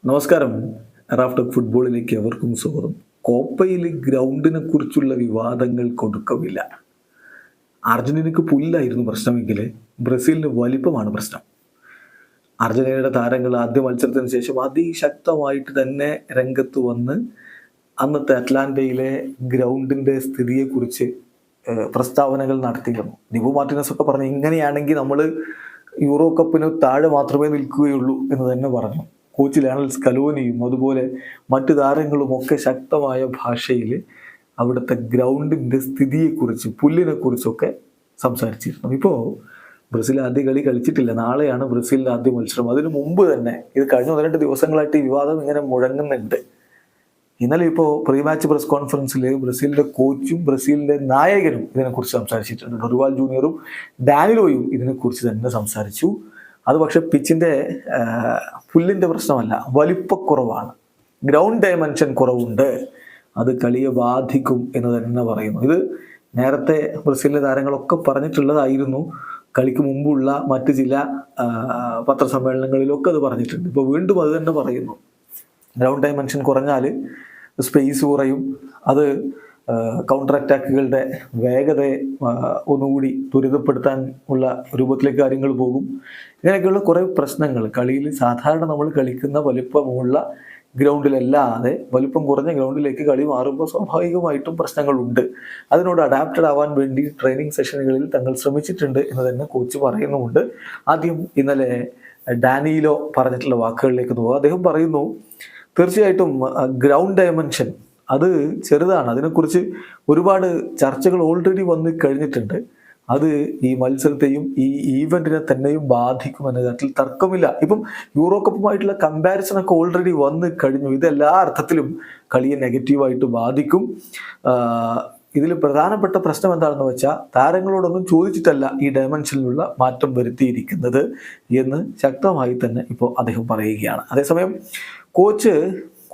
നമസ്കാരം. റാഫ്റ്റോക്ക് ഫുട്ബോളിലേക്ക് എവർക്കും സ്വാഗതം. കോപ്പയിൽ ഗ്രൗണ്ടിനെ കുറിച്ചുള്ള വിവാദങ്ങൾ കൊടുക്കവില്ല. അർജന്റീനയ്ക്ക് പുല്ലായിരുന്നു പ്രശ്നമെങ്കിൽ ബ്രസീലിന് വലിപ്പമാണ് പ്രശ്നം. അർജന്റീനയുടെ താരങ്ങൾ ആദ്യ മത്സരത്തിന് ശേഷം അതിശക്തമായിട്ട് തന്നെ രംഗത്ത് വന്ന് അന്നത്തെ അറ്റ്ലാന്റയിലെ ഗ്രൗണ്ടിൻ്റെ സ്ഥിതിയെക്കുറിച്ച് പ്രസ്താവനകൾ നടത്തിയിരുന്നു. നിബു മാർട്ടിനസ് ഒക്കെ പറഞ്ഞു, ഇങ്ങനെയാണെങ്കിൽ നമ്മൾ യൂറോ കപ്പിന് താഴെ മാത്രമേ നിൽക്കുകയുള്ളൂ എന്ന് തന്നെ പറഞ്ഞു. കോച്ച് ലയണൽ സ്കലോനിയും അതുപോലെ മറ്റു താരങ്ങളും ഒക്കെ ശക്തമായ ഭാഷയിൽ അവിടുത്തെ ഗ്രൗണ്ടിൻ്റെ സ്ഥിതിയെക്കുറിച്ച് പുല്ലിനെക്കുറിച്ചൊക്കെ സംസാരിച്ചിരുന്നു. ഇപ്പോൾ ബ്രസീൽ ആദ്യ കളി കളിച്ചിട്ടില്ല. നാളെയാണ് ബ്രസീലിൻ്റെ ആദ്യ മത്സരം. അതിനു മുമ്പ് തന്നെ ഇത് കഴിഞ്ഞ 1-2 ദിവസങ്ങളായിട്ട് ഈ വിവാദം ഇങ്ങനെ മുഴങ്ങുന്നുണ്ട്. ഇന്നലെ ഇപ്പോൾ പ്രീ മാച്ച് പ്രസ് കോൺഫറൻസിൽ ബ്രസീലിൻ്റെ കോച്ചും ബ്രസീലിൻ്റെ നായകനും ഇതിനെക്കുറിച്ച് സംസാരിച്ചിട്ടുണ്ട്. ഡൊറിവാൾ ജൂനിയറും ഡാനിലോയും ഇതിനെക്കുറിച്ച് തന്നെ സംസാരിച്ചു. അത് പക്ഷെ പിച്ചിൻ്റെ പുല്ലിൻ്റെ പ്രശ്നമല്ല, വലിപ്പക്കുറവാണ്, ഗ്രൗണ്ട് ഡയമെൻഷൻ കുറവുണ്ട്, അത് കളിയെ ബാധിക്കും എന്ന് തന്നെ പറയുന്നു. ഇത് നേരത്തെ ബ്രസീലിലെ താരങ്ങളൊക്കെ പറഞ്ഞിട്ടുള്ളതായിരുന്നു. കളിക്ക് മുമ്പുള്ള മറ്റ് ചില പത്രസമ്മേളനങ്ങളിലൊക്കെ അത് പറഞ്ഞിട്ടുണ്ട്. ഇപ്പോൾ വീണ്ടും അത് തന്നെ പറയുന്നു. ഗ്രൗണ്ട് ഡയമെൻഷൻ കുറഞ്ഞാൽ സ്പേസ് കുറയും, അത് കൗണ്ടർ അറ്റാക്കുകളുടെ വേഗതയെ ഒന്നുകൂടി ത്വരിതപ്പെടുത്താൻ ഉള്ള രൂപത്തിലേക്ക് കാര്യങ്ങൾ പോകും. ഇങ്ങനെയൊക്കെയുള്ള കുറേ പ്രശ്നങ്ങൾ കളിയിൽ സാധാരണ നമ്മൾ കളിക്കുന്ന വലിപ്പമുള്ള ഗ്രൗണ്ടിലല്ലാതെ വലിപ്പം കുറഞ്ഞ ഗ്രൗണ്ടിലേക്ക് കളി മാറുമ്പോൾ സ്വാഭാവികമായിട്ടും പ്രശ്നങ്ങളുണ്ട്. അതിനോട് അഡാപ്റ്റഡ് ആവാൻ വേണ്ടി ട്രെയിനിങ് സെഷനുകളിൽ തങ്ങൾ ശ്രമിച്ചിട്ടുണ്ട് എന്ന് തന്നെ കോച്ച് പറയുന്നുമുണ്ട്. ആദ്യം ഇന്നലെ ഡാനിയിലോ പറഞ്ഞിട്ടുള്ള വാക്കുകളിലേക്ക് നോക്കുക. അദ്ദേഹം പറയുന്നു, തീർച്ചയായിട്ടും ഗ്രൗണ്ട് ഡയമെൻഷൻ അത് ചെറുതാണ്, അതിനെക്കുറിച്ച് ഒരുപാട് ചർച്ചകൾ ഓൾറെഡി വന്ന് കഴിഞ്ഞിട്ടുണ്ട്. അത് ഈ മത്സരത്തെയും ഈ ഈവൻറ്റിനെ തന്നെയും ബാധിക്കുമെന്ന കാര്യത്തിൽ തർക്കമില്ല. ഇപ്പം യൂറോ കപ്പുമായിട്ടുള്ള കമ്പാരിസണൊക്കെ ഓൾറെഡി വന്ന് കഴിഞ്ഞു. ഇതെല്ലാ അർത്ഥത്തിലും കളിയെ നെഗറ്റീവായിട്ട് ബാധിക്കും. ഇതിൽ പ്രധാനപ്പെട്ട പ്രശ്നം എന്താണെന്ന് വെച്ചാൽ താരങ്ങളോടൊന്നും ചോദിച്ചിട്ടല്ല ഈ ഡയമെൻഷനിലുള്ള മാറ്റം വരുത്തിയിരിക്കുന്നത് എന്ന് ശക്തമായി തന്നെ ഇപ്പോൾ അദ്ദേഹം പറയുകയാണ്. അതേസമയം കോച്ച്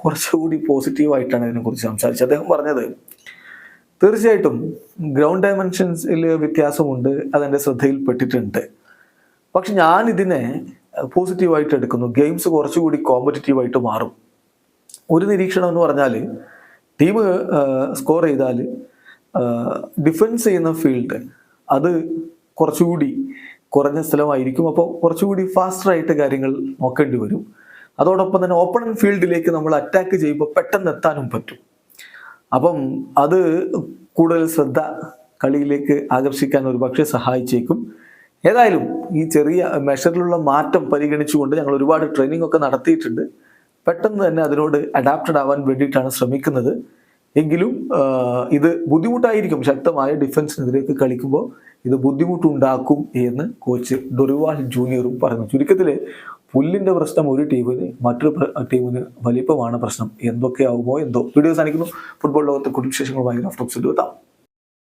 കുറച്ചുകൂടി പോസിറ്റീവായിട്ടാണ് ഇതിനെക്കുറിച്ച് സംസാരിച്ചത്. അദ്ദേഹം പറഞ്ഞത്, തീർച്ചയായിട്ടും ഗ്രൗണ്ട് ഡയമെൻഷൻസിൽ വ്യത്യാസമുണ്ട്, അതെൻ്റെ ശ്രദ്ധയിൽപ്പെട്ടിട്ടുണ്ട്. പക്ഷെ ഞാനിതിനെ പോസിറ്റീവായിട്ട് എടുക്കുന്നു. ഗെയിംസ് കുറച്ചുകൂടി കോമ്പറ്റീറ്റീവായിട്ട് മാറും. ഒരു നിരീക്ഷണം എന്ന് പറഞ്ഞാൽ, ടീം സ്കോർ ചെയ്താൽ ഡിഫെൻസ് ചെയ്യുന്ന ഫീൽഡ് അത് കുറച്ചുകൂടി കുറഞ്ഞ സ്ഥലമായിരിക്കും. അപ്പോൾ കുറച്ചുകൂടി ഫാസ്റ്ററായിട്ട് കാര്യങ്ങൾ നോക്കേണ്ടി വരും. അതോടൊപ്പം തന്നെ ഓപ്പൺ ഫീൽഡിലേക്ക് നമ്മൾ അറ്റാക്ക് ചെയ്യുമ്പോൾ പെട്ടെന്ന് എത്താനും പറ്റും. അപ്പം അത് കൂടുതൽ ശ്രദ്ധ കളിയിലേക്ക് ആകർഷിക്കാൻ ഒരു പക്ഷേ സഹായിച്ചേക്കും. ഏതായാലും ഈ ചെറിയ മെഷറിലുള്ള മാറ്റം പരിഗണിച്ചുകൊണ്ട് ഞങ്ങൾ ഒരുപാട് ട്രെയിനിങ് ഒക്കെ നടത്തിയിട്ടുണ്ട്. പെട്ടെന്ന് തന്നെ അതിനോട് അഡാപ്റ്റഡ് ആവാൻ വേണ്ടിയിട്ടാണ് ശ്രമിക്കുന്നത്. എങ്കിലും ഇത് ബുദ്ധിമുട്ടായിരിക്കും. ശക്തമായ ഡിഫൻസിനെതിരേക്ക് കളിക്കുമ്പോൾ ഇത് ബുദ്ധിമുട്ടുണ്ടാക്കും എന്ന് കോച്ച് ഡൊറിവാൾ ജൂനിയറും പറഞ്ഞു. ചുരുക്കത്തിൽ പുല്ലിൻ്റെ പ്രശ്നം ഒരു ടീമിന്, മറ്റൊരു ടീമിന് വലിപ്പമാണ് പ്രശ്നം. എന്തൊക്കെയാവുമോ എന്തോ. വീഡിയോ സാധിക്കുന്നു. ഫുട്ബോൾ ലോകത്തെ കുടുംബ വിശേഷങ്ങളുമായി റാഫ്റ്റോക്സിൽ എത്താം.